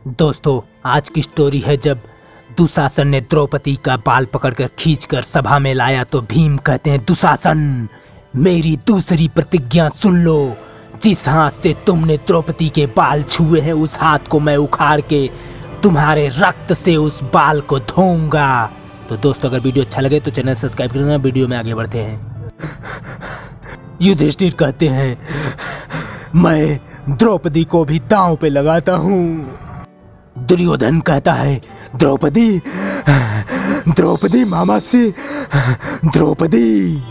दोस्तों, आज की स्टोरी है जब दुशासन ने द्रौपदी का बाल पकड़कर खींचकर सभा में लाया तो भीम कहते हैं, दुशासन मेरी दूसरी प्रतिज्ञा सुन लो। जिस हाथ से तुमने द्रौपदी के बाल छुए हैं उस हाथ को मैं उखाड़ के तुम्हारे रक्त से उस बाल को धोऊंगा। तो दोस्तों, अगर वीडियो अच्छा लगे तो चैनल सब्सक्राइब कर देना। वीडियो में आगे बढ़ते हैं। युधिष्ठिर कहते हैं, मैं द्रौपदी को भी दांव पे लगाता हूँ। दुर्योधन कहता है, द्रौपदी द्रौपदी मामाश्री द्रौपदी।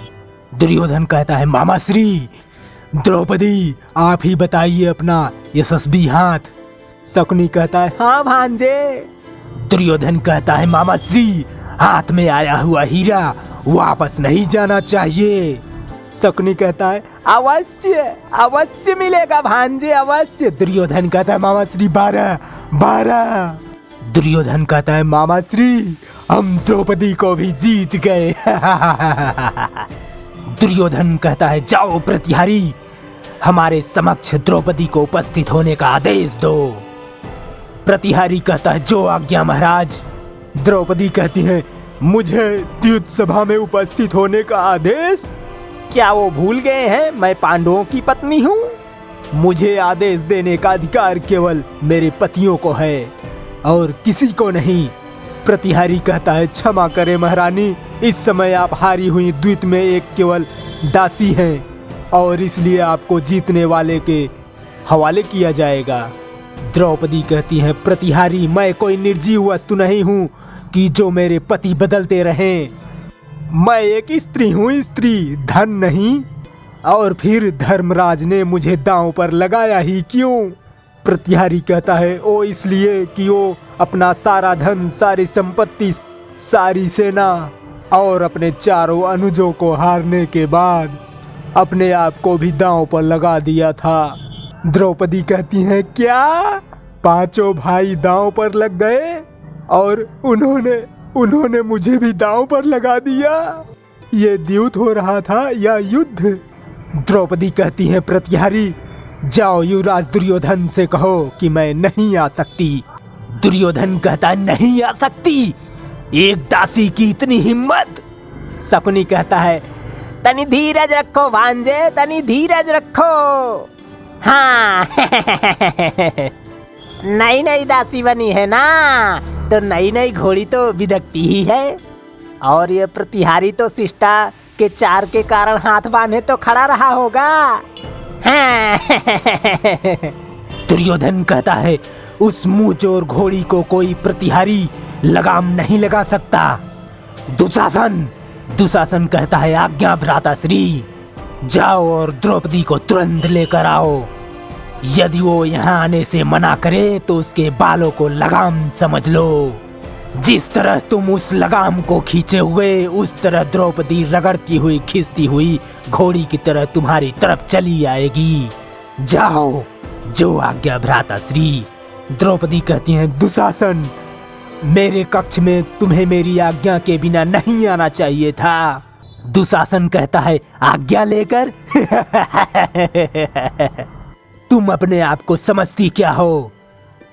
दुर्योधन कहता है, मामाश्री द्रौपदी आप ही बताइए अपना यशस्वी हाथ। शकुनी कहता है, हाँ भांजे। दुर्योधन कहता है, मामाश्री हाथ में आया हुआ हीरा वापस नहीं जाना चाहिए। शकुनी कहता है, अवश्य अवश्य मिलेगा भांजे, अवश्य। दुर्योधन कहता है, मामाश्री 12। दुर्योधन कहता है, मामाश्री हम द्रौपदी को भी जीत गए। दुर्योधन कहता है, जाओ प्रतिहारी हमारे समक्ष द्रौपदी को उपस्थित होने का आदेश दो। प्रतिहारी कहता है, जो आज्ञा महाराज। द्रौपदी कहती है, मुझे द्युत सभा में उपस्थित होने का आदेश? क्या वो भूल गए हैं मैं पांडवों की पत्नी हूँ? मुझे आदेश देने का अधिकार केवल मेरे पतियों को है और किसी को नहीं। प्रतिहारी कहता है, क्षमा करें महारानी, इस समय आप हारी हुई द्वित में एक केवल दासी हैं और इसलिए आपको जीतने वाले के हवाले किया जाएगा। द्रौपदी कहती है, प्रतिहारी मैं कोई निर्जीव वस्तु नहीं हूँ कि जो मेरे पति बदलते रहें। मैं एक स्त्री हूँ, स्त्री, धन नहीं। और फिर धर्मराज ने मुझे दांव पर लगाया ही क्यों? प्रतिहारी कहता है, ओ इसलिए कि वो अपना सारा धन, सारी संपत्ति, सारी सेना और अपने चारों अनुजों को हारने के बाद अपने आप को भी दांव पर लगा दिया था। द्रौपदी कहती है, क्या 5 भाई दांव पर लग गए और उन्होंने मुझे भी दांव पर लगा दिया? ये द्यूत हो रहा था या युद्ध? द्रौपदी कहती है, प्रतिहारी जाओ युवराज दुर्योधन से कहो कि मैं नहीं आ सकती। दुर्योधन कहता है, नहीं आ सकती? एक दासी की इतनी हिम्मत? शकुनी कहता है, तनी धीरज रखो भांजे, तनी धीरज रखो। हाँ नई नई दासी बनी है ना, तो नई नई घोड़ी तो बिदकती ही है। और ये प्रतिहारी तो शिष्टा के 4 के कारण हाथ बांधे तो खड़ा रहा होगा। हाँ। दुर्योधन कहता है, उस मुंहजोर घोड़ी को कोई प्रतिहारी लगाम नहीं लगा सकता। दुशासन कहता है, आज्ञा भ्राताश्री, जाओ और द्रौपदी को तुरंत लेकर आओ। यदि वो यहाँ आने से मना करे तो उसके बालों को लगाम समझ लो। जिस तरह तुम उस लगाम को खींचे हुए उस तरह द्रौपदी रगड़ती हुई खींचती हुई घोड़ी की तरह तुम्हारी तरफ चली आएगी। जाओ, जो आज्ञा भ्राताश्री। द्रौपदी कहती है, दुशासन मेरे कक्ष में तुम्हें मेरी आज्ञा के बिना नहीं आना चाहिए था। दुशासन कहता है, आज्ञा लेकर? तुम अपने आप को समझती क्या हो?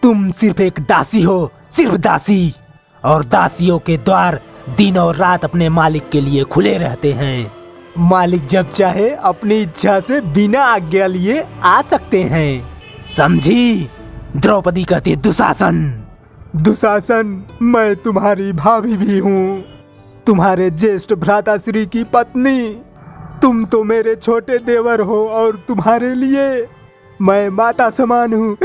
तुम सिर्फ एक दासी हो, सिर्फ दासी। और दासियों के द्वार दिन और रात अपने मालिक के लिए खुले रहते हैं। मालिक जब चाहे अपनी इच्छा से बिना आज्ञा लिए आ सकते हैं, समझी? द्रौपदी कहती है, दुशासन मैं तुम्हारी भाभी भी हूँ, तुम्हारे ज्येष्ठ भ्राताश्री की पत्नी। तुम तो मेरे छोटे देवर हो और तुम्हारे लिए मैं माता समान हूँ।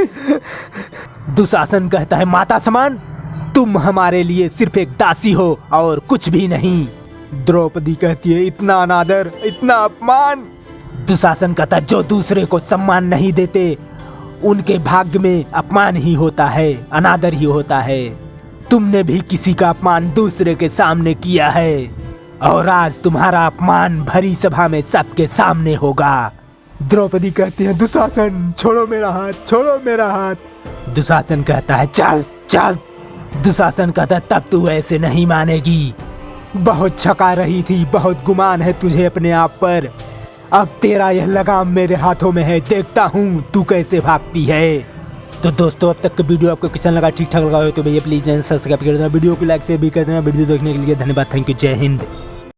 दुशासन कहता है, माता समान? तुम हमारे लिए सिर्फ एक दासी हो और कुछ भी नहीं। द्रौपदी कहती है, इतना अनादर, इतना अपमान। दुशासन कहता है, जो दूसरे को सम्मान नहीं देते उनके भाग्य में अपमान ही होता है, अनादर ही होता है। तुमने भी किसी का अपमान दूसरे के सामने किया है और आज तुम्हारा अपमान भरी सभा में सबके सामने होगा। द्रौपदी कहती है, दुशासन छोड़ो मेरा हाथ, छोड़ो मेरा हाथ। दुशासन कहता है, चल चल। दुशासन कहता है, तब तू ऐसे नहीं मानेगी। बहुत छका रही थी, बहुत गुमान है तुझे अपने आप पर। अब तेरा यह लगाम मेरे हाथों में है, देखता हूँ तू कैसे भागती है। तो दोस्तों अब तक का वीडियो आपको कैसा लगा, ठीक ठाक लगा हो तो भैया प्लीज चैनल सब्सक्राइब कर देना, वीडियो को लाइक शेयर भी कर देना। वीडियो देखने के लिए धन्यवाद, थैंक यू, जय हिंद।